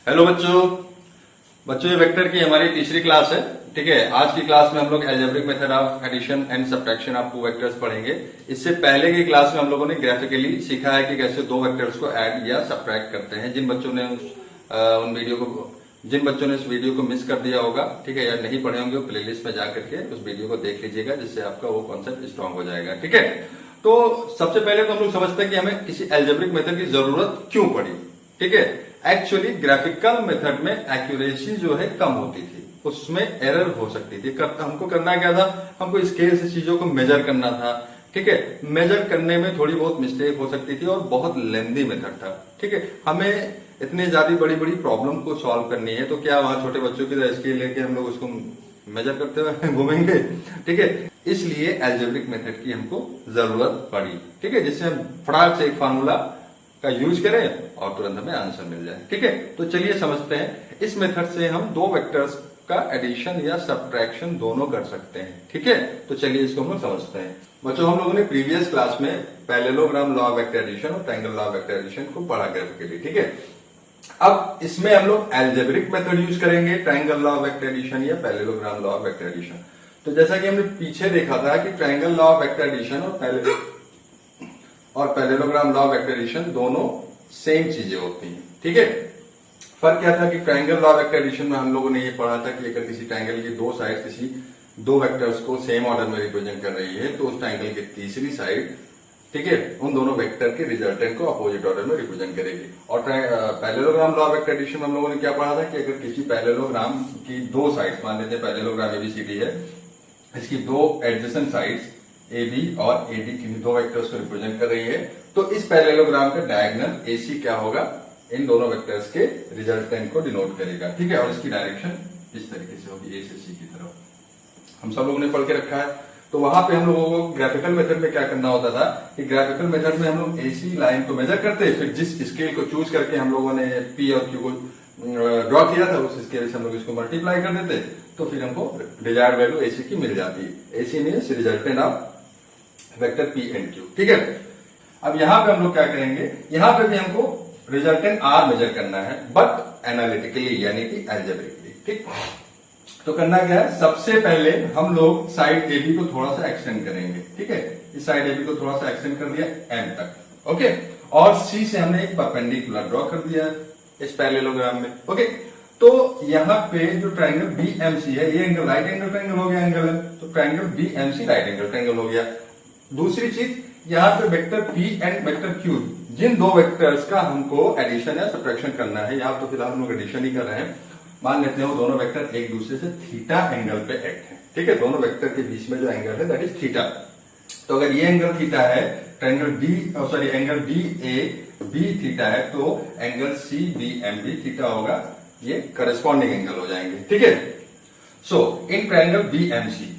Hello बच्चों। बच्चों ये वेक्टर की हमारी तीसरी क्लास है। ठीक है, आज की क्लास में हम लोग algebraic method of addition and subtraction of two vectors पढ़ेंगे। इससे पहले की क्लास में हम लोगों ने ग्राफिकली सीखा है कि कैसे दो वेक्टर्स को ऐड या सब्ट्रैक्ट करते हैं। जिन बच्चों ने इस वीडियो को मिस कर दिया होगा, ठीक है, या नहीं पढ़े होंगे, वो प्लेलिस्ट में जाकर के उस वीडियो को देख लीजिएगा, जिससे आपका वो कॉन्सेप्ट स्ट्रांग हो जाएगा। ठीक है, तो सबसे पहले तो हम लोग समझते हैं कि हमें किसी अलजेब्रिक मेथड की जरूरत क्यों पड़ी। ठीक है, एक्चुअली ग्राफिकल मेथड में एक्यूरेसी जो है कम होती थी, उसमें एरर हो सकती थी। हमको करना क्या था, हमको स्केल से चीजों को मेजर करना था। ठीक है, मेजर करने में थोड़ी बहुत मिस्टेक हो सकती थी और बहुत लेंदी मेथड था। ठीक है, हमें इतनी ज्यादा बड़ी बड़ी प्रॉब्लम को सॉल्व करनी है, तो क्या वहां छोटे बच्चों की तरह स्केल लेके हम लोग उसको मेजर करते हुए घूमेंगे। ठीक है, इसलिए अलजेब्रिक मेथड की हमको जरूरत पड़ी। ठीक है, जिससे हम फटाक से एक फार्मूला का यूज करें और तुरंत हमें आंसर मिल जाए। ठीक है, तो चलिए समझते हैं। इस मेथड से हम दो वेक्टर्स का एडिशन या सब्ट्रैक्शन दोनों कर सकते हैं। ठीक है, तो चलिए इसको हम लोग समझते हैं। बच्चों, हम लोगों ने प्रीवियस क्लास में parallelogram law of vector addition और triangle law of vector addition को पढ़ा ग्राफिकली। ठीक है, अब इसमें हम लोग अलजेब्रिक मेथड यूज करेंगे, triangle law of vector addition या parallelogram law of vector addition. तो जैसा कि हमने पीछे देखा था कि triangle law of vector addition और parallelogram law of vector addition दोनों सेम चीजें होती हैं। ठीक है, फर्क क्या था कि triangle law of vector addition में हम लोगों ने ये पढ़ा था कि अगर किसी ट्रायंगल की दो साइड किसी दो वेक्टर्स को सेम ऑर्डर में रिप्रेजेंट कर रही है, तो उस ट्रायंगल की तीसरी साइड, ठीक है, उन दोनों वेक्टर के रिजल्टेंट को अपोजिट ऑर्डर में रिप्रेजेंट करेगी। और parallelogram law of vector addition में हम लोगों ने क्या पढ़ा था कि अगर किसी पैरेललोग्राम की दो साइड्स, मान लेते हैं पैरेललोग्राम एबीसीडी है, इसकी दो एडजेसेंट साइड्स ए बी और ए डी किन्हीं दो वेक्टर्स को रिप्रेजेंट कर रही है, तो इस पैरेललोग्राम का डायगोनल एसी क्या होगा, इन दोनों वेक्टर्स के रिजल्टेंट को डिनोट करेगा। ठीक है, और इसकी डायरेक्शन इस तरीके से होगी, ए से सी की तरफ। हम सब लोगों ने पढ़ के रखा है। तो वहां पे हम लोगों को ग्राफिकल मेथड में क्या करना होता था कि ग्राफिकल मेथड में हम लोग एसी लाइन को मेजर करते, फिर जिस स्केल को चूज करके हम लोगों ने पी और क्यू को ड्रॉ किया था, उस स्केल से हम लोग इसको मल्टीप्लाई कर देते, तो फिर हमको डिजायर्ड वैल्यू एसी की मिल जाती है। AC means resultant of vector P and Q. ठीक है, अब यहां पे हम लोग क्या करेंगे, यहां पे भी हमको रिजल्टेंट आर मेजर करना है, बट एनालिटिकली यानी कि अलजेब्रिकली। ठीक, तो करना क्या है, सबसे पहले हम लोग साइड ए बी को थोड़ा सा एक्सटेंड करेंगे। ठीक है, इस साइड ए बी को थोड़ा सा एक्सटेंड कर दिया एम तक। ओके, और सी से हमने एक परपेंडिकुलर ड्रॉ कर दिया इस पैरेललोग्राम में। ओके, तो यहाँ पे जो ट्रायंगल बी एम सी है, ये एंगल राइट एंगल ट्रायंगल हो गया एंगल है, तो triangle B M C right angle triangle हो गया। दूसरी चीज, यहाँ पे vector P and vector Q, जिन दो वेक्टर्स का हमको एडिशन या सब्ट्रैक्शन करना है, यहाँ तो फिलहाल हम लोग एडिशन ही कर रहे हैं, मान लेते हैं वो दोनों वेक्टर एक दूसरे से थीटा एंगल पे एक्ट है। ठीक है, दोनों वेक्टर के बीच में जो एंगल है दैट इज थीटा। तो अगर ये एंगल थीटा है, triangle angle D A B theta है, तो angle C B M B theta होगा, ये करस्पॉन्डिंग एंगल हो जाएंगे। ठीक है, so in triangle B M C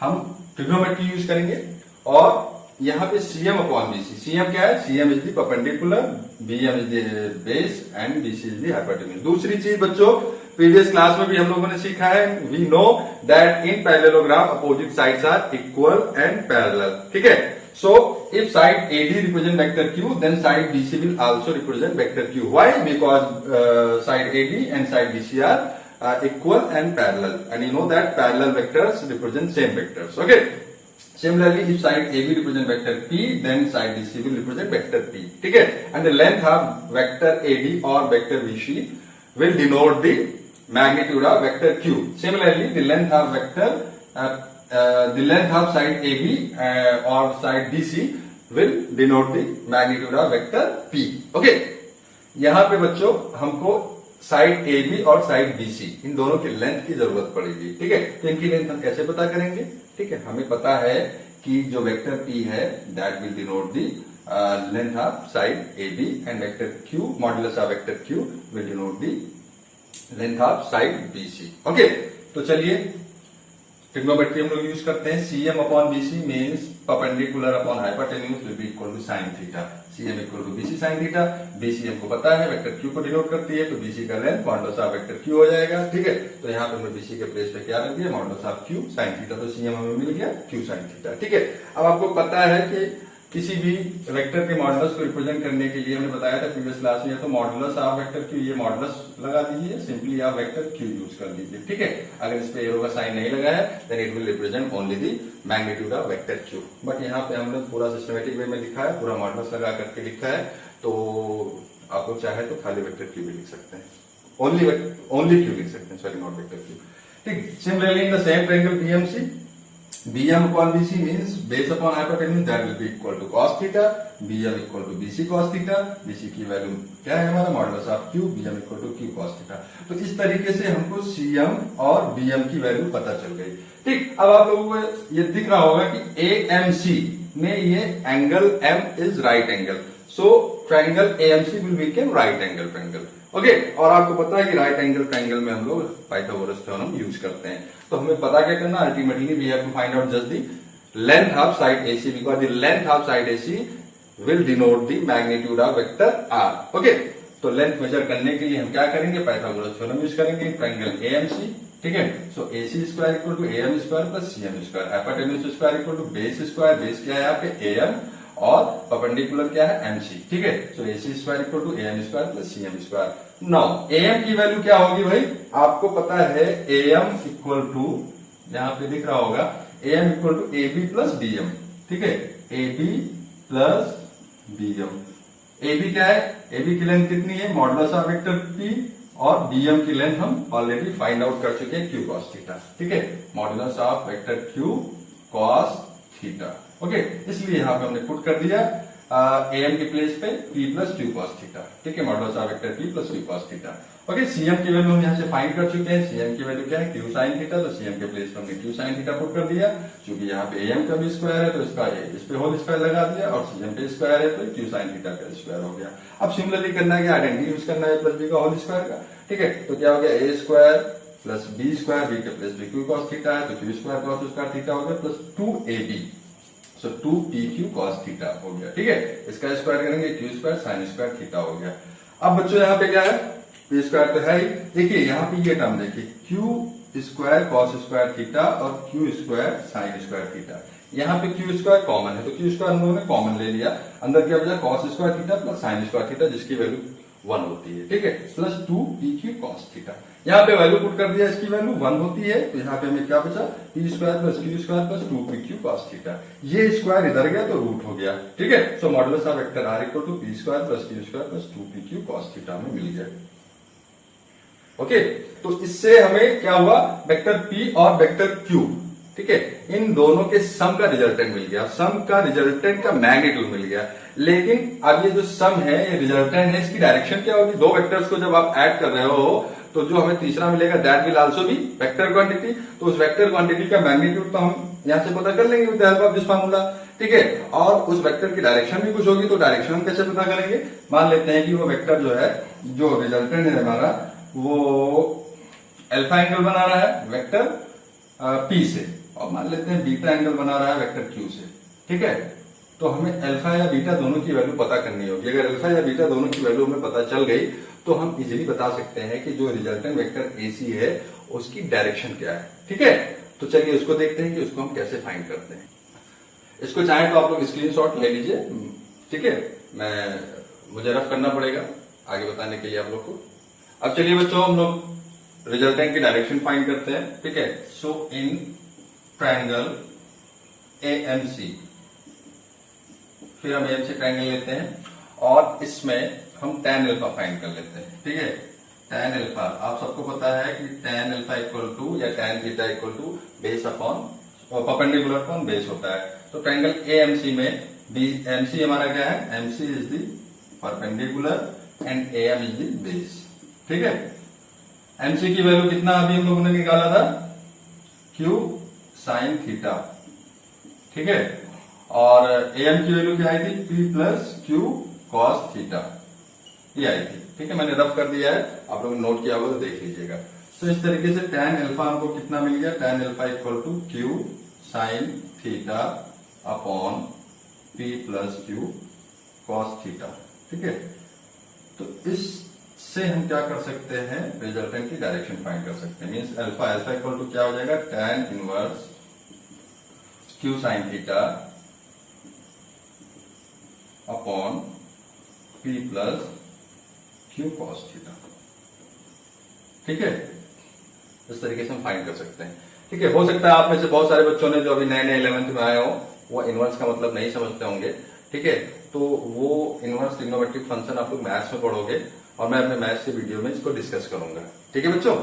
हम ट्रिग्नोमेट्री यूज करेंगे, और यहाँ पे सीएम अपॉन बीसी, सीएम क्या है, CM is the perpendicular, BM is the base and BC is the hypotenuse. दूसरी चीज बच्चों, प्रीवियस क्लास में भी हम लोगों ने सीखा है, we know that in parallelogram opposite sides are equal and parallel. ठीक है, so if side AD represent vector Q, then side BC will also represent vector Q. Why? Because side AD and side BC are equal and parallel, and you know that parallel vectors represent same vectors. Okay, similarly if side AB represent vector P, then side BC will represent vector P. ठीक है, and the length of vector AD or vector BC will denote the magnitude of vector Q. Similarly the length of side AB or side BC will denote the magnitude of vector P. Okay, यहाँ पे बच्चों हमको side A B और side B सी, इन दोनों की length की जरूरत पड़ेगी। ठीक है, तो इनकी लेंथ हम कैसे पता करेंगे? ठीक है, हमें पता है कि जो वेक्टर पी है that will denote the length of side A B, and vector Q, modulus of vector Q will denote the length of side B C. Okay, तो चलिए ट्रिग्नोमेट्री हम लोग यूज करते हैं। CM upon BC means perpendicular upon hypotenuse will be equal to sine theta. CM equal to BC sine theta. BC हमको पता है vector Q को डिनोट करती है, तो बीसी का length modulus of vector Q हो जाएगा। ठीक है, तो यहाँ पे हमने बीसी के प्लेस पे क्या रख दिया, modulus of Q sine theta, तो सीएम हमें मिल गया क्यू साइन थीटा। ठीक है, अब आपको पता है कि किसी भी वेक्टर के मॉडुलस को रिप्रेजेंट करने के लिए हमने बताया था प्रीवियस क्लास में, या तो मॉडुलस ऑफ वेक्टर क्यू, ये मॉडुलस लगा दीजिए, सिंपली आप वेक्टर क्यू यूज कर दीजिए, ठीक है। अगर इस पे एरो का साइन नहीं लगा है then it will represent only the magnitude of vector Q. But यहाँ पे हमने पूरा सिस्टमेटिक वे में लिखा है, पूरा मॉडुलस लगा करके लिखा है, तो आप लोग चाहे तो खाली वेक्टर क्यू भी लिख सकते हैं, ओनली क्यू लिख सकते हैं, सॉरी नॉट वेक्टर क्यू, ठीक। Similarly in the same triangle BMC, BM upon BC means base upon hypotenuse, that will be equal to cos theta, BM equal to BC cos theta, BC की value क्या है हमारा modulus of Q, BM equal to Q cos theta। तो इस तरीके से हमको CM और BM की वैल्यू पता चल गई, ठीक। अब आप लोगों को ये दिख रहा होगा कि AMC में ये angle M is right angle, so triangle AMC will become right angle triangle, okay. और आपको पता है कि राइट एंगल ट्रायंगल में हम लोग पाइथागोरस थ्योरम यूज करते हैं। तो हमें पता क्या करना, ultimately we have to find out just the length of side AC, because the length of side AC will denote the magnitude of vector R, okay. तो लेंथ मेजर करने के लिए हम क्या करेंगे, पाइथागोरस थ्योरम यूज करेंगे, triangle AMC, ठीक है। So AC square equal to AM square plus CM square, hypotenuse square equal to base square, base क्या है यहाँ पे AM और परपेंडिकुलर क्या है MC, ठीक है। So AC square equal to AM square plus CM square. Now AM की वैल्यू क्या होगी भाई, आपको पता है AM इक्वल टू, यहां पे दिख रहा होगा AM equal to AB plus BM, ठीक है, AB प्लस BM। AB क्या है, AB की लेंथ कितनी है, मॉडुलस ऑफ वेक्टर P, और BM की लेंथ हम ऑलरेडी फाइंड आउट कर चुके हैं, Q cos थीटा, ठीक है, modulus of vector Q cos theta, okay. इसलिए यहां पे हमने पुट कर दिया AM के प्लेस पे P plus Q cos theta, ठीक है, modulus of vector P plus Q cos theta, okay. CM की वैल्यू हम यहाँ से फाइंड कर चुके हैं, CM की वैल्यू क्या है, Q sin थीटा, तो CM के प्लेस पे हमने Q sin थीटा पुट कर दिया, क्योंकि यहाँ पे AM का भी स्क्वायर है तो इसका इस पे होल स्क्वायर लगा दिया, और CM पे स्क्वायर है तो Q sin थीटा का स्क्वायर हो गया। अब सिमिलरली करना है, आइडेंटिटी यूज करना है प्लस B का होल स्क्वायर का, ठीक है। तो क्या हो गया, A square plus B square, B के place B Q cos theta है तो Q square cos square theta हो गया, प्लस 2AB, सो 2PQ cos थीटा हो गया, ठीक है। इसका स्क्वायर करेंगे Q square sin square theta हो गया। अब बच्चों यहाँ पे क्या है, P स्क्वायर तो है ही, देखिए यहाँ पे ये टर्म देखिए, Q square cos square theta और Q square sin square theta, यहाँ पे Q स्क्वायर कॉमन है तो Q स्क्वायर हम लोगों ने कॉमन ले लिया, अंदर क्या बचा cos square theta plus sin square theta, जिसकी वैल्यू 1 होती है, ठीक है, प्लस 2PQ cos थीटा। यहाँ पे वैल्यू पुट कर दिया, इसकी वैल्यू 1 होती है, तो यहाँ पे हमें क्या बचा, P square plus Q square plus 2PQ cos theta, ये स्क्वायर इधर गया तो रूट हो गया, ठीक है। So modulus of vector R equal to P square plus Q square plus 2PQ cos theta में मिल गया, ओके। तो इससे हमें क्या हुआ, वेक्टर P और वेक्टर Q, ठीक है, इन दोनों के सम का रिजल्टेंट मिल गया, सम का रिजल्टेंट का मैग्नीट्यूड मिल गया। लेकिन अब ये जो सम है, ये रिजल्टेंट है, इसकी डायरेक्शन क्या होगी, दो वेक्टर्स को जब आप ऐड कर रहे हो तो जो हमें तीसरा मिलेगा that will also be vector quantity, तो उस वेक्टर क्वांटिटी का मैग्नीट्यूड तो हम यहां से पता कर लेंगे with the help of this formula, ठीक है। और उस वेक्टर की डायरेक्शन भी कुछ होगी, तो डायरेक्शन हम कैसे पता करेंगे, मान लेते हैं कि वो वेक्टर जो है, जो रिजल्टेंट है हमारा, वो अल्फा एंगल बना रहा है वेक्टर P से, और मान लेते हैं बीटा एंगल बना रहा है वेक्टर Q से, ठीक है। तो हमें अल्फा या बीटा दोनों की वैल्यू पता करनी होगी। अगर अल्फा या बीटा दोनों की वैल्यू हमें पता चल गई तो हम इजीली बता सकते हैं कि जो रिजल्टेंट वेक्टर AC है उसकी डायरेक्शन क्या है, ठीक है। तो चलिए उसको देखते हैं कि उसको हम कैसे फाइंड करते हैं। इसको चाहे तो आप लोग स्क्रीनशॉट ले लीजिए, ठीक है, मुझे रफ करना पड़ेगा आगे बताने के लिए आप लोग को। अब चलिए बच्चों, हम लोग रिजल्टेंट की डायरेक्शन फाइंड करते हैं, ठीक है। सो इन ट्रायंगल AMC, फिर हम AMC ट्रायंगल लेते हैं और इसमें हम tan अल्फा फाइंड कर लेते हैं, ठीक है। tan अल्फा आप सबको पता है कि tan अल्फा इक्वल टू या tan theta equal to base upon perpendicular upon base होता है। तो ट्रायंगल AMC में MC हमारा क्या है, MC is the perpendicular and AM is the base, ठीक है। MC की वैल्यू कितना अभी हम लोगों ने निकाला था, Q sin थीटा, ठीक है, और AM की वैल्यू क्या आई थी, P plus Q cos theta, ये आई थी, ठीक है। मैंने रफ कर दिया है, आप लोग नोट किया होगा तो देख लीजिएगा। तो इस तरीके से tan अल्फा हमको कितना मिल गया, tan alpha equal to Q sin theta upon P plus Q cos theta, ठीक है। तो इससे हम क्या कर सकते हैं, रिजल्टेंट की डायरेक्शन फाइंड कर सकते हैं। मीन्स अल्फा इक्वल टू क्या हो जाएगा, tan inverse Q sin theta upon P plus Q cos theta. ठीक है, इस तरीके से हम फाइंड कर सकते हैं। ठीक है, हो सकता है आप में से बहुत सारे बच्चों ने जो अभी नए नए 11th में आए हो वो इनवर्स का मतलब नहीं समझते होंगे। ठीक है, तो वो इनवर्स ट्रिग्नोमेट्रिक फंक्शन आप लोग मैथ्स में पढ़ोगे और मैं अपने मैथ्स के वीडियो में इसको डिस्कस करूंगा। ठीक है बच्चों।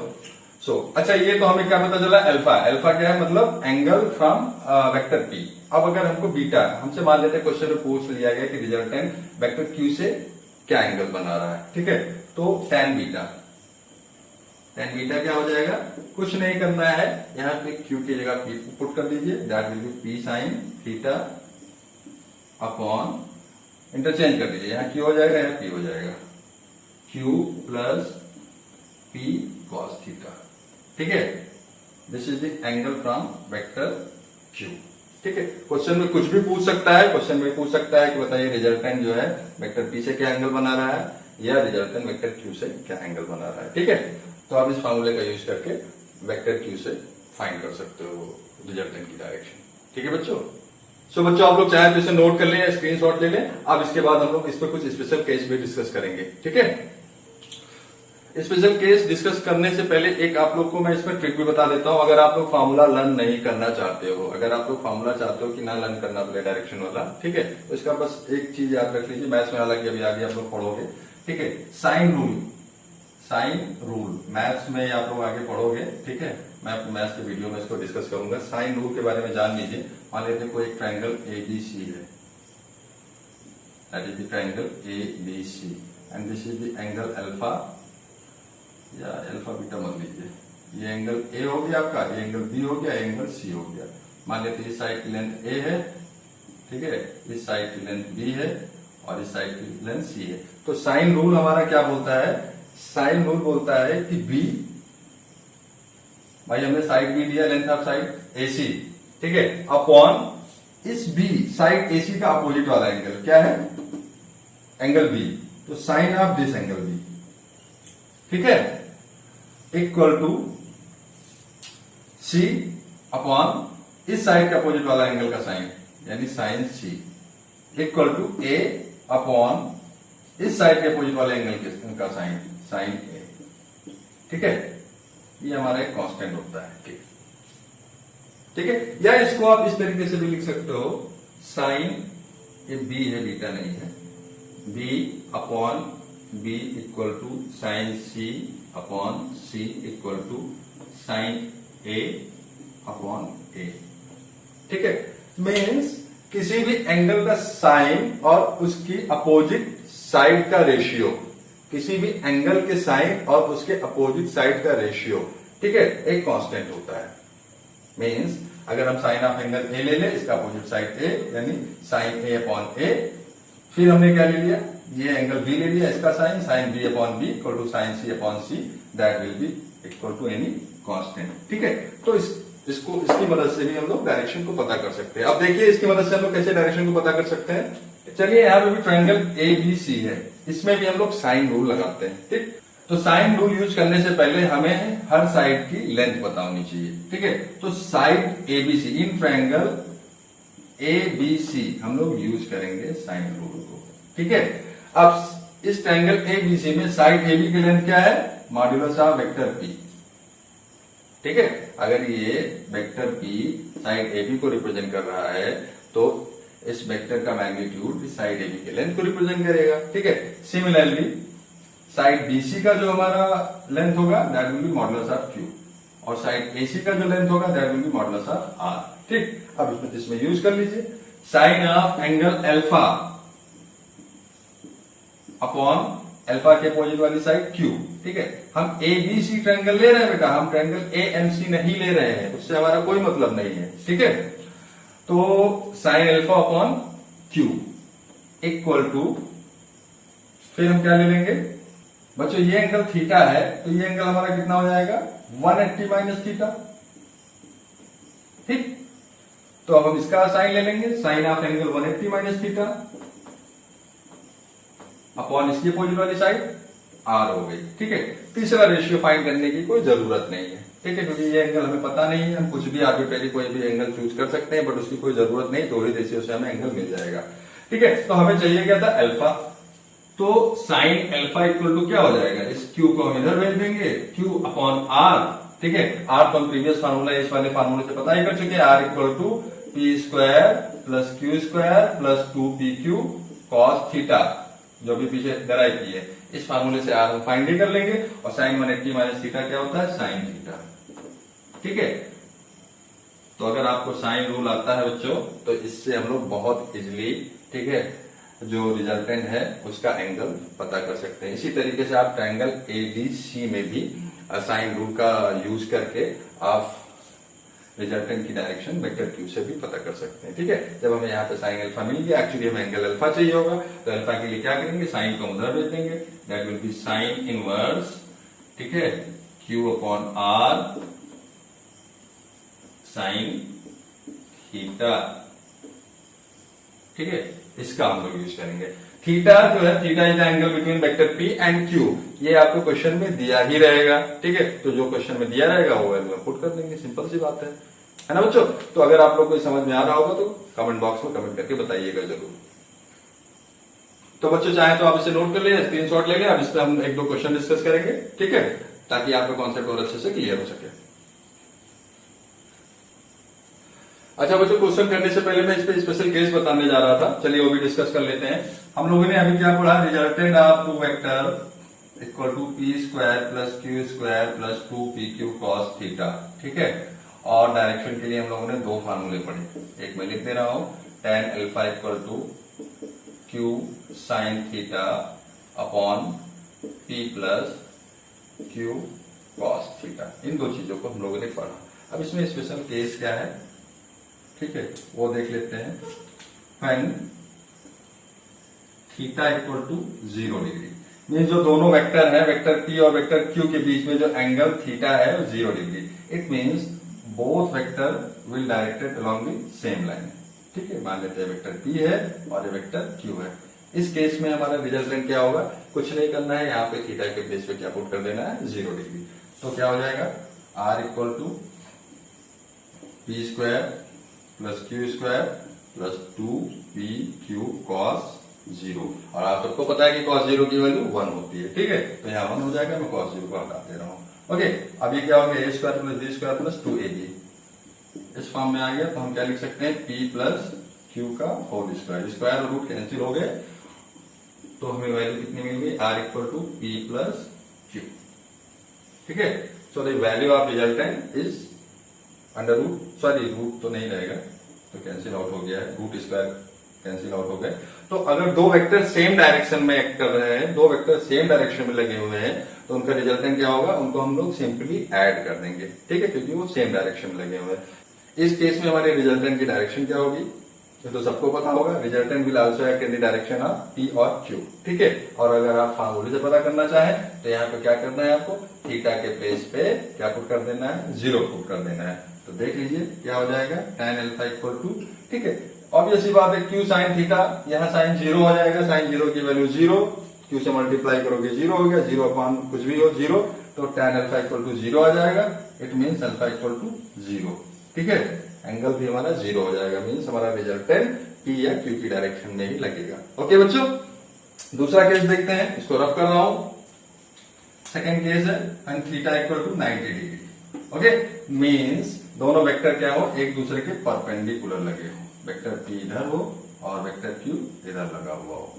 अच्छा, ये तो हमें क्या पता चला, अल्फा। अल्फा क्या है, मतलब एंगल फ्रॉम वेक्टर पी। अब अगर हमको बीटा, हमसे मान लेते हैं क्वेश्चन में पूछ लिया गया कि रिजल्टेंट वेक्टर क्यू से क्या एंगल बना रहा है। ठीक है, तो टेन बीटा क्या हो जाएगा, कुछ नहीं करना है, यहाँ पे क्यू की जगह पी पुट कर दीजिए, that will B P sign theta upon, interchange कर दीजिए, यहाँ क्यू हो जाएगा, यहाँ पी हो जाएगा, Q plus P cos theta. ठीक है, this is the angle from vector Q. ठीक है, क्वेश्चन में कुछ भी पूछ सकता है, क्वेश्चन में पूछ सकता है कि बताइए रिजल्टेंट जो है वेक्टर पी से क्या एंगल बना रहा है, या रिजल्टेंट वेक्टर क्यू से क्या एंगल बना रहा है। ठीक है, तो आप इस फॉर्मूले का यूज करके वेक्टर क्यू से फाइंड कर सकते हो रिजल्टेंट की डायरेक्शन। ठीक है बच्चों। बच्चों आप लोग चाहे तो इसे नोट कर लें या स्क्रीनशॉट ले लें। अब इसके बाद हम लोग इस पर कुछ स्पेशल केस भी डिस्कस करेंगे। ठीक है, स्पेशल केस डिस्कस करने से पहले एक आप लोग को मैं इसमें ट्रिक भी बता देता हूं। अगर आप लोग फॉर्मूला लर्न नहीं करना चाहते हो, अगर आप लोग फॉर्मूला चाहते हो कि ना लर्न करना पड़े डायरेक्शन वाला, ठीक है, तो इसका बस एक चीज याद रख लीजिए, मैथ्स में हालांकि अभी आगे आप लोग पढ़ोगे। ठीक है, साइन रूल मैथ्स में आप लोग आगे पढ़ोगे। ठीक है, मैं अपने मैथ्स के वीडियो में इसको डिस्कस करूंगा। साइन रूल के बारे में जान लीजिए। मान लेते हैं कोई एक ट्रायंगल ABC है, that is the triangle ABC and this is the angle alpha या अल्फा बीटा मान लीजिए। ये एंगल A हो गया आपका, ये एंगल B हो गया, ये एंगल C हो गया। मान लेते हैं इस साइड की लेंथ A है, ठीक है, इस साइड की लेंथ B है और इस साइड की लेंथ C है। तो साइन रूल हमारा क्या बोलता है, साइन रूल बोलता है कि B, भाई हमने साइड B लिया, लेंथ ऑफ साइड AC, ठीक है, अपॉन इस B साइड AC का अपोजिट वाला एंगल क्या है, एंगल B, तो sine of this angle B, ठीक है, इक्वल टू C अपॉन इस साइड के अपोजिट वाला एंगल का साइन, यानी sine C equal to A upon इस साइड के अपोजिट वाले एंगल का साइन, साइन A। ठीक है, ये हमारा एक कांस्टेंट होता है। ठीक है, या इसको आप इस तरीके से भी लिख सकते हो, साइन, ये B है, बीटा नहीं है, B upon B equal to sine C upon C equal to sine A upon A। ठीक है, मीन्स किसी भी एंगल का साइन और उसकी अपोजिट साइड का रेशियो, किसी भी एंगल के साइन और उसके अपोजिट साइड का रेशियो, ठीक है, एक कांस्टेंट होता है। मीन्स अगर हम साइन ऑफ एंगल A ले लें, इसका अपोजिट साइड A, यानी साइन A अपॉन A, फिर हमने क्या ले लिया, ये एंगल B ले लिया, इसका sine, sine B upon B equal to sine C upon C, that will be equal to any constant. ठीक है, तो इसकी मदद से भी हम लोग डायरेक्शन को पता कर सकते हैं। अब देखिए इसकी मदद से हम लोग कैसे डायरेक्शन को पता कर सकते हैं। चलिए यहाँ पे भी ट्रायंगल ABC है, इसमें भी हम लोग साइन रूल लगाते हैं। ठीक, तो साइन रूल यूज करने से पहले हमें हर साइड की लेंथ पता होनी चाहिए। ठीक है, तो side ABC, in triangle ABC हम लोग यूज करेंगे साइन रूल को। ठीक है, अब इस ट्रायंगल ABC में साइड AB की लेंथ क्या है, मॉड्यूलस ऑफ वेक्टर P। ठीक है, अगर ये वेक्टर P साइड AB को रिप्रेजेंट कर रहा है तो इस वेक्टर का मैग्नीट्यूड इस साइड AB के लेंथ को रिप्रेजेंट करेगा। ठीक है, सिमिलरली साइड BC का जो हमारा लेंथ होगा that will be modulus of Q, और साइड AC का जो लेंथ होगा that will be modulus of R। ठीक, अब इसमें यूज कर लीजिए, sine of angle alpha upon alpha के अपोजिट वाली साइड Q। ठीक है, हम ABC ट्रायंगल ले रहे हैं बेटा, हम ट्रायंगल AMC नहीं ले रहे हैं, उससे हमारा कोई मतलब नहीं है। ठीक है, तो sine alpha upon Q equal to, फिर हम क्या ले लेंगे बच्चों, ये एंगल थीटा है, तो ये एंगल हमारा कितना हो जाएगा, 180 माइनस थीटा। ठीक, तो अब हम इसका साइन ले लेंगे, sine of angle 180 minus theta upon इसकी अपोजिट वाली साइड R हो गई। ठीक है, तीसरा रेशियो फाइंड करने की कोई जरूरत नहीं है। ठीक है, क्योंकि ये एंगल हमें पता नहीं है, हम कुछ भी आर्बिट्रेरी कोई भी एंगल चूज कर सकते हैं, बट उसकी कोई जरूरत नहीं, तो ही रेशियो से हमें एंगल मिल जाएगा। ठीक है, तो हमें चाहिए क्या था, अल्फा। तो साइन अल्फा इक्वल टू क्या हो जाएगा, इस क्यू को हम इधर भेज देंगे, क्यू अपॉन आर। ठीक है, आर तो हम प्रीवियस फार्मूला इस वाले फार्मूले से पता ही कर चुके हैं, R equal to P square plus Q square plus 2pq cos theta, जो भी पीछे डराइव की है, इस फार्मूले से आर हम फाइंड ही कर लेंगे। और साइन 180 माइनस थीटा क्या होता है, साइन थीटा। ठीक है, तो अगर आपको साइन रूल आता है बच्चों, तो इससे हम लोग बहुत इजीली, ठीक है, जो रिजल्टेंट है उसका एंगल पता कर सकते हैं। इसी तरीके से आप ट्रायंगल एबीसी में भी साइन रूल का यूज करके आप रिजल्टेंट की डायरेक्शन वेक्टर क्यू से भी पता कर सकते हैं। ठीक है, जब हमें यहाँ पे साइन अल्फा मिल गया, एक्चुअली हमें एंगल अल्फा चाहिए होगा, तो अल्फा के लिए क्या करेंगे, साइन को उधर भेज देंगे, that will be sine inverse, ठीक है, Q upon R sine theta. ठीक है, इसका हम लोग यूज करेंगे। थीटा जो है, theta is the angle between vector P and Q, ये आपको क्वेश्चन में दिया ही रहेगा। ठीक है, तो जो क्वेश्चन में दिया रहेगा वो वैल्यू पुट कर देंगे, सिंपल सी बात है ना बच्चों। तो अगर आप लोग को समझ में आ रहा होगा तो कमेंट बॉक्स में कमेंट करके बताइएगा जरूर। तो बच्चों चाहे तो आप इसे नोट कर ले, स्क्रीनशॉट ले लें, अब इस पर हम एक दो क्वेश्चन डिस्कस करेंगे। ठीक है, ताकि आपका कॉन्सेप्ट और अच्छे से क्लियर हो सके। अच्छा बच्चों, क्वेश्चन करने से पहले मैं इस पे स्पेशल केस बताने जा रहा था, चलिए वो भी डिस्कस कर लेते हैं। हम लोगों ने अभी क्या पढ़ा, resultant of two vector equal to P square plus Q square plus 2pq cos theta. ठीक है, और डायरेक्शन के लिए हम लोगों ने दो फार्मूले पढ़े, एक मैं लिख दे रहा हूं, tan alpha equal to Q sine theta upon p plus Q cos theta. इन दो चीजों को हम लोगों ने पढ़ा। अब इसमें स्पेशल केस क्या है, ठीक है, वो देख लेते हैं। When theta equal to 0 degree, mean जो दोनों वेक्टर है, वेक्टर पी और वेक्टर क्यू के बीच में जो एंगल थीटा है वो 0 degree, it means both vector will directed along the same line. ठीक है, मान लेते हैं वेक्टर पी है और ये वेक्टर क्यू है। इस केस में हमारा रिजल्टेंट क्या होगा, कुछ नहीं करना है, यहाँ पे थीटा के बेस पे क्या पुट कर देना है, 0 डिग्री। तो क्या हो जाएगा, R equal to P square plus Q square plus 2pq cos 0। और आप सबको पता है कि कॉस 0 की वैल्यू 1 होती है। ठीक है, तो यहाँ 1 हो जाएगा, मैं कॉस 0 को हटा दे रहा हूँ। ओके, अब ये क्या हो गया, a square plus b square plus 2ab, इस फॉर्म में आ गया। तो हम क्या लिख सकते हैं, p प्लस q का होल स्क्वायर, स्क्वायर और रूट कैंसिल हो गए, तो हमें वैल्यू कितनी मिल गई, r equal to p plus q। ठीक है, so the value of resultant is under root, sorry root तो नहीं रहेगा, तो कैंसिल आउट हो गया है, रूट स्क्वायर कैंसिल आउट हो गए। तो अगर दो वेक्टर सेम डायरेक्शन में एक्ट कर रहे हैं, दो वेक्टर सेम डायरेक्शन में लगे हुए हैं, तो उनका रिजल्टेंट क्या होगा, उनको हम लोग सिंपली ऐड कर देंगे। ठीक है, क्योंकि वो सेम डायरेक्शन में लगे हुए हैं। इस केस में हमारे रिजल्टेंट की डायरेक्शन क्या होगी, तो सबको पता होगा, resultant will also act in the direction of P और क्यू। ठीक है, और अगर आप फार्मूले से पता करना चाहें तो यहाँ पे क्या करना है, आपको थीटा के बेस पे क्या पुट कर देना है, 0 पुट कर देना है। तो देख लीजिए क्या हो जाएगा, tan अल्फा इक्वल टू, ठीक है, ऑब्वियस बात है, क्यू साइन थीटा, यहाँ साइन 0 हो जाएगा, साइन 0 की वैल्यू 0, क्यू से मल्टीप्लाई करोगे 0 हो गया, 0 अपॉन कुछ भी हो 0, तो tan अल्फा इक्वल टू 0 आ जाएगा, it means alpha equal to 0। ठीक है, एंगल भी हमारा 0 हो जाएगा, मीन्स हमारा रिजल्टेंट पी या क्यू की डायरेक्शन में ही लगेगा। ओके बच्चों, दूसरा केस देखते हैं, इसको रफ कर रहा हूं। सेकेंड केस है, and theta equal to 90 degree. Okay, means दोनों वेक्टर क्या हो, एक दूसरे के परपेंडिकुलर लगे हो, वेक्टर पी इधर हो और वेक्टर क्यू इधर लगा हुआ हो।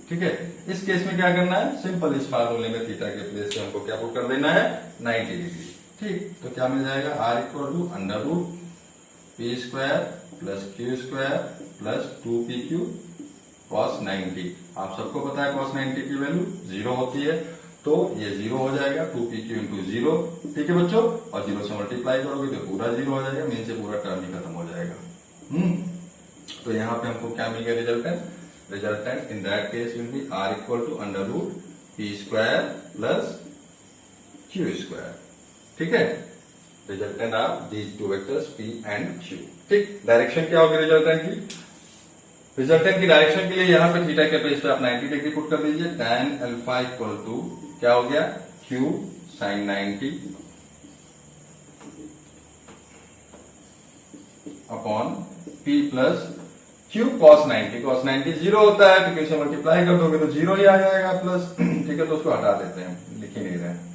ठीक है, इस केस में क्या करना है, सिंपल इस फार्मूले में थीटा के प्लेस पे हमको क्या पुट कर देना है, 90 डिग्री। ठीक, तो क्या मिल जाएगा, R equal to under root P square plus Q square plus 2pq cos 90। आप सबको पता है कॉस 90 की वैल्यू 0 होती है, तो ये 0 हो जाएगा, 2pq इंटू 0। ठीक है बच्चों, और 0 से मल्टीप्लाई करोगे तो पूरा 0 हो जाएगा, मीन से पूरा टर्म ही खत्म हो जाएगा। तो यहाँ पे हमको क्या मिल गया, resultant, resultant in that case will be R equal to under root P square plus Q square. ठीक है, resultant of these two vectors P and Q. ठीक, डायरेक्शन क्या होगी रिजल्टेंट की, रिजल्टेंट की डायरेक्शन के लिए यहाँ पे थीटा के बेस पे आप 90 डिग्री पुट कर दीजिए, tan अल्फा इक्वल टू क्या हो गया, q sine 90 upon p plus Q cos 90, cos 90 zero होता है तो Q से मल्टीप्लाई कर दोगे तो जीरो ही आ जाएगा प्लस, ठीक है, तो उसको हटा देते हैं, लिख ही नहीं रहे हैं।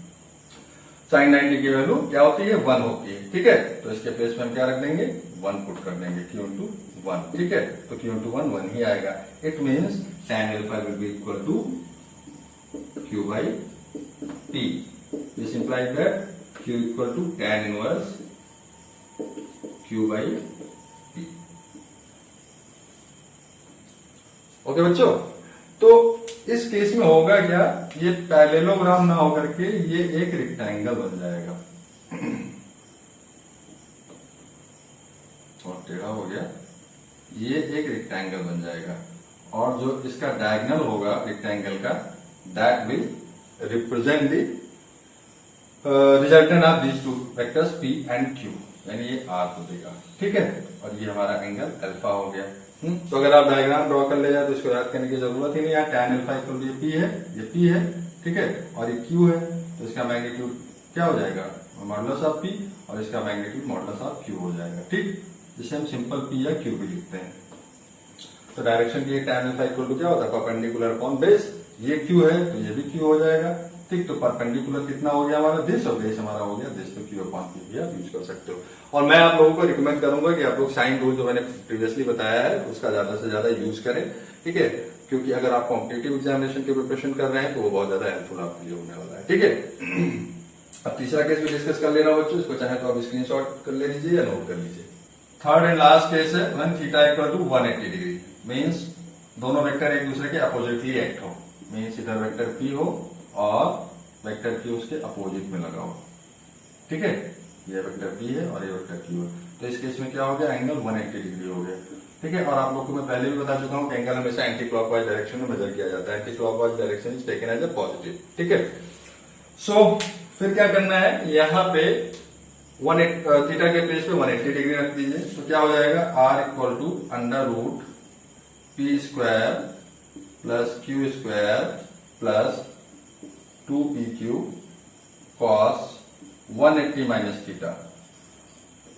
साइन 90 की वैल्यू क्या होती है, 1 होती है, ठीक है, तो इसके प्लेस में हम क्या रख देंगे, 1 पुट कर देंगे, Q इंटू 1, ठीक है, तो Q इंटू 1 ही आएगा। It means tan alpha will be equal to Q by P। This implies that Q equal to tan inverse Q by P। Okay बच्चों, तो इस केस में होगा क्या, ये पैरेललोग्राम ना होकर के ये एक रेक्टेंगल बन जाएगा और टेढ़ा हो गया, ये एक रेक्टेंगल बन जाएगा और जो इसका डायगोनल होगा रेक्टेंगल का, that will represent the resultant of these two vectors P and Q, यानी ये R को देगा, ठीक है, और ये हमारा एंगल अल्फा हो गया। तो अगर आप डायग्राम ड्रॉ कर ले जाए तो इसको याद करने की जरूरत ही नहीं है। tan अल्फा इक्वल टू ये P है, ये P है, ठीक है, और ये Q है, तो इसका मैग्नीट्यूड क्या हो जाएगा, मॉडुलस ऑफ P, और इसका मैग्नीट्यूड मॉडुलस ऑफ Q हो जाएगा, ठीक, जिसे हम सिंपल P या Q भी लिखते हैं। तो डायरेक्शन की tan अल्फा इक्वल टू क्या होता है, परपेंडिकुलर अपॉन बेस, ये Q है तो ये भी Q हो जाएगा, ठीक, तो परपेंडिकुलर कितना हो गया हमारा, दिस, और बेस हमारा हो गया दिस, तो Q अपॉन P भी आप यूज कर सकते हो। और मैं आप लोगों को रिकमेंड करूंगा कि आप लोग साइन रूल जो मैंने प्रीवियसली बताया है उसका ज्यादा से ज्यादा यूज करें, ठीक है, क्योंकि अगर आप कॉम्पिटिटिव एग्जामिनेशन की प्रिपरेशन कर रहे हैं तो वो बहुत ज्यादा हेल्पफुल आपके लिए होने वाला है, ठीक है। अब तीसरा केस भी डिस्कस कर लेना बच्चों, इसको चाहे तो आप स्क्रीनशॉट कर ले लीजिए या नोट कर लीजिए। थर्ड एंड लास्ट केस है when theta equal to 180 degree, means दोनों वेक्टर एक दूसरे के अपोजिटली एक्ट हो, मीन्स इधर वेक्टर P हो और वेक्टर Q उसके अपोजिट में लगा हो, ठीक है, ये वेक्टर P है और ये वेक्टर Q है, तो इस केस में क्या हो गया, एंगल 180 डिग्री हो गया, ठीक है। और आप लोग को मैं पहले भी बता चुका हूं कि एंगल हमेशा एंटी क्लॉकवाइज डायरेक्शन में मेजर किया जाता है, anti clockwise direction is taken as a positive, ठीक है। सो फिर क्या करना है, यहाँ पे थीटा के प्लेस पे 180 डिग्री रख दीजिए, तो क्या हो जाएगा, R equal to under root P square plus Q square plus 2PQ cos 180 minus theta,